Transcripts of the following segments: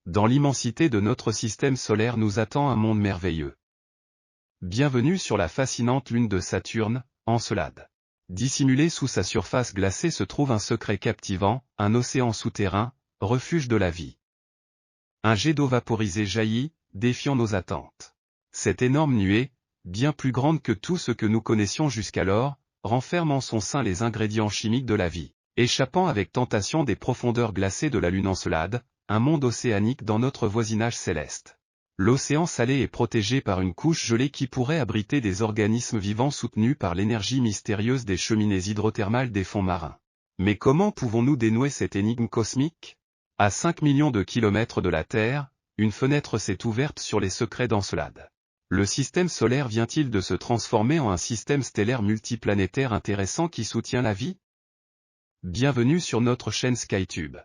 Dans l'immensité de notre système solaire nous attend un monde merveilleux. Bienvenue sur la fascinante lune de Saturne, Encelade. Dissimulé sous sa surface glacée se trouve un secret captivant, un océan souterrain, refuge de la vie. Un jet d'eau vaporisé jaillit, défiant nos attentes. Cette énorme nuée, bien plus grande que tout ce que nous connaissions jusqu'alors, renferme en son sein les ingrédients chimiques de la vie. Échappant avec tentation des profondeurs glacées de la lune Encelade, un monde océanique dans notre voisinage céleste. L'océan salé est protégé par une couche gelée qui pourrait abriter des organismes vivants soutenus par l'énergie mystérieuse des cheminées hydrothermales des fonds marins. Mais comment pouvons-nous dénouer cette énigme cosmique? À 5 millions de kilomètres de la Terre, une fenêtre s'est ouverte sur les secrets d'Encelade. Le système solaire vient-il de se transformer en un système stellaire multiplanétaire intéressant qui soutient la vie? Bienvenue sur notre chaîne SkyTube.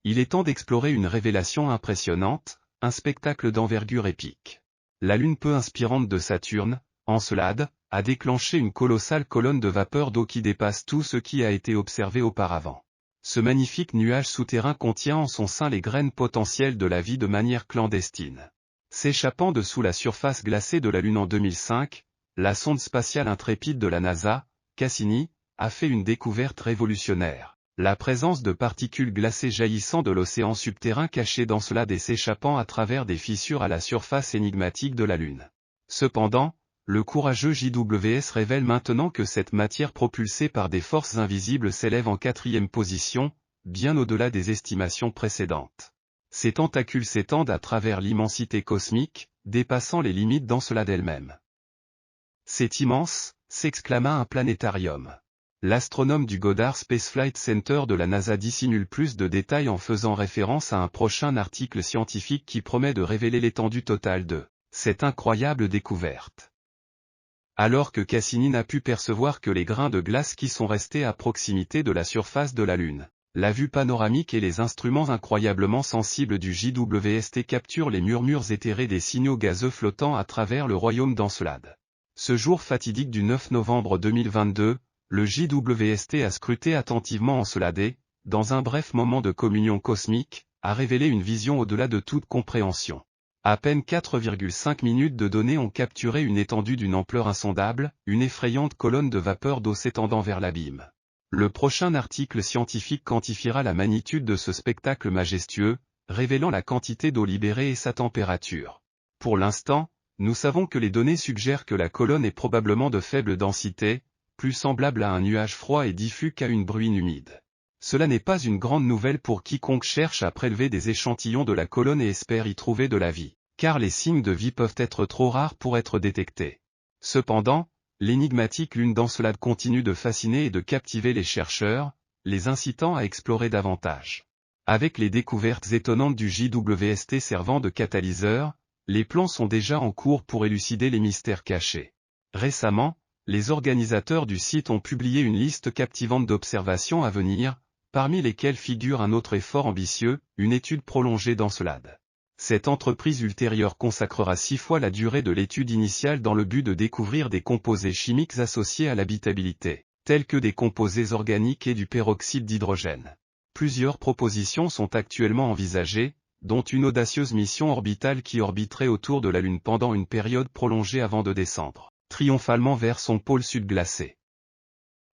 Il est temps d'explorer une révélation impressionnante, un spectacle d'envergure épique. La lune peu inspirante de Saturne, Encelade, a déclenché une colossale colonne de vapeur d'eau qui dépasse tout ce qui a été observé auparavant. Ce magnifique nuage souterrain contient en son sein les graines potentielles de la vie de manière clandestine. S'échappant de sous la surface glacée de la Lune en 2005, la sonde spatiale intrépide de la NASA, Cassini, a fait une découverte révolutionnaire. La présence de particules glacées jaillissant de l'océan subterrain caché d'Encelade et s'échappant à travers des fissures à la surface énigmatique de la Lune. Cependant, le courageux JWS révèle maintenant que cette matière propulsée par des forces invisibles s'élève en 4e position, bien au-delà des estimations précédentes. Ces tentacules s'étendent à travers l'immensité cosmique, dépassant les limites d'Encelade elle-même. C'est immense, s'exclama un planétarium. L'astronome du Goddard Space Flight Center de la NASA dissimule plus de détails en faisant référence à un prochain article scientifique qui promet de révéler l'étendue totale de cette incroyable découverte. Alors que Cassini n'a pu percevoir que les grains de glace qui sont restés à proximité de la surface de la Lune, la vue panoramique et les instruments incroyablement sensibles du JWST capturent les murmures éthérés des signaux gazeux flottant à travers le royaume d'Encelade. Ce jour fatidique du 9 novembre 2022, le JWST a scruté attentivement Encelade et, dans un bref moment de communion cosmique, a révélé une vision au-delà de toute compréhension. À peine 4,5 minutes de données ont capturé une étendue d'une ampleur insondable, une effrayante colonne de vapeur d'eau s'étendant vers l'abîme. Le prochain article scientifique quantifiera la magnitude de ce spectacle majestueux, révélant la quantité d'eau libérée et sa température. Pour l'instant, nous savons que les données suggèrent que la colonne est probablement de faible densité, plus semblable à un nuage froid et diffus qu'à une bruine humide. Cela n'est pas une grande nouvelle pour quiconque cherche à prélever des échantillons de la colonne et espère y trouver de la vie, car les signes de vie peuvent être trop rares pour être détectés. Cependant, l'énigmatique lune d'Encelade continue de fasciner et de captiver les chercheurs, les incitant à explorer davantage. Avec les découvertes étonnantes du JWST servant de catalyseur, les plans sont déjà en cours pour élucider les mystères cachés. Récemment, les organisateurs du site ont publié une liste captivante d'observations à venir, parmi lesquelles figure un autre effort ambitieux, une étude prolongée d'Encelade. Cette entreprise ultérieure consacrera 6 fois la durée de l'étude initiale dans le but de découvrir des composés chimiques associés à l'habitabilité, tels que des composés organiques et du peroxyde d'hydrogène. Plusieurs propositions sont actuellement envisagées, dont une audacieuse mission orbitale qui orbiterait autour de la Lune pendant une période prolongée avant de descendre triomphalement vers son pôle sud glacé.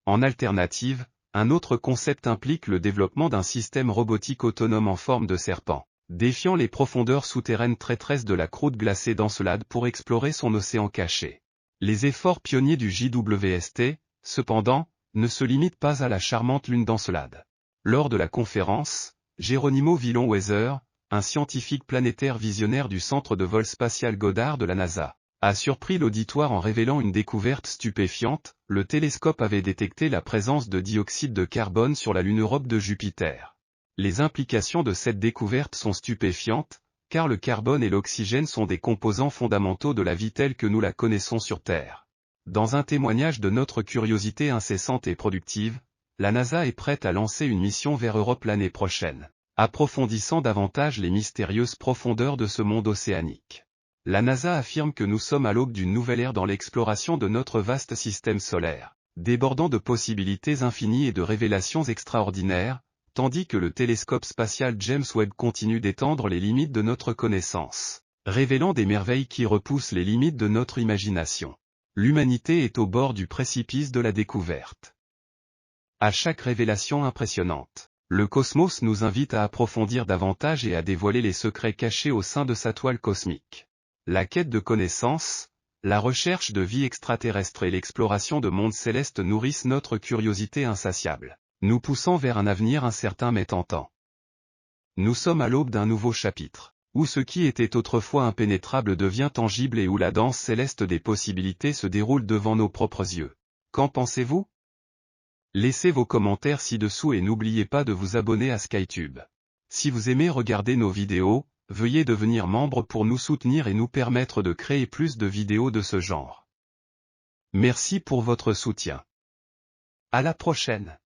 En alternative, un autre concept implique le développement d'un système robotique autonome en forme de serpent, défiant les profondeurs souterraines traîtresses de la croûte glacée d'Encelade pour explorer son océan caché. Les efforts pionniers du JWST, cependant, ne se limitent pas à la charmante lune d'Encelade. Lors de la conférence, Geronimo Villon-Weather, un scientifique planétaire visionnaire du centre de vol spatial Goddard de la NASA, a surpris l'auditoire en révélant une découverte stupéfiante. Le télescope avait détecté la présence de dioxyde de carbone sur la lune Europe de Jupiter. Les implications de cette découverte sont stupéfiantes, car le carbone et l'oxygène sont des composants fondamentaux de la vie telle que nous la connaissons sur Terre. Dans un témoignage de notre curiosité incessante et productive, la NASA est prête à lancer une mission vers Europe l'année prochaine, approfondissant davantage les mystérieuses profondeurs de ce monde océanique. La NASA affirme que nous sommes à l'aube d'une nouvelle ère dans l'exploration de notre vaste système solaire, débordant de possibilités infinies et de révélations extraordinaires, tandis que le télescope spatial James Webb continue d'étendre les limites de notre connaissance, révélant des merveilles qui repoussent les limites de notre imagination. L'humanité est au bord du précipice de la découverte. À chaque révélation impressionnante, le cosmos nous invite à approfondir davantage et à dévoiler les secrets cachés au sein de sa toile cosmique. La quête de connaissances, la recherche de vie extraterrestre et l'exploration de mondes célestes nourrissent notre curiosité insatiable, nous poussant vers un avenir incertain mais tentant. Nous sommes à l'aube d'un nouveau chapitre, où ce qui était autrefois impénétrable devient tangible et où la danse céleste des possibilités se déroule devant nos propres yeux. Qu'en pensez-vous ? Laissez vos commentaires ci-dessous et n'oubliez pas de vous abonner à SkyTube. Si vous aimez regarder nos vidéos, veuillez devenir membre pour nous soutenir et nous permettre de créer plus de vidéos de ce genre. Merci pour votre soutien. À la prochaine.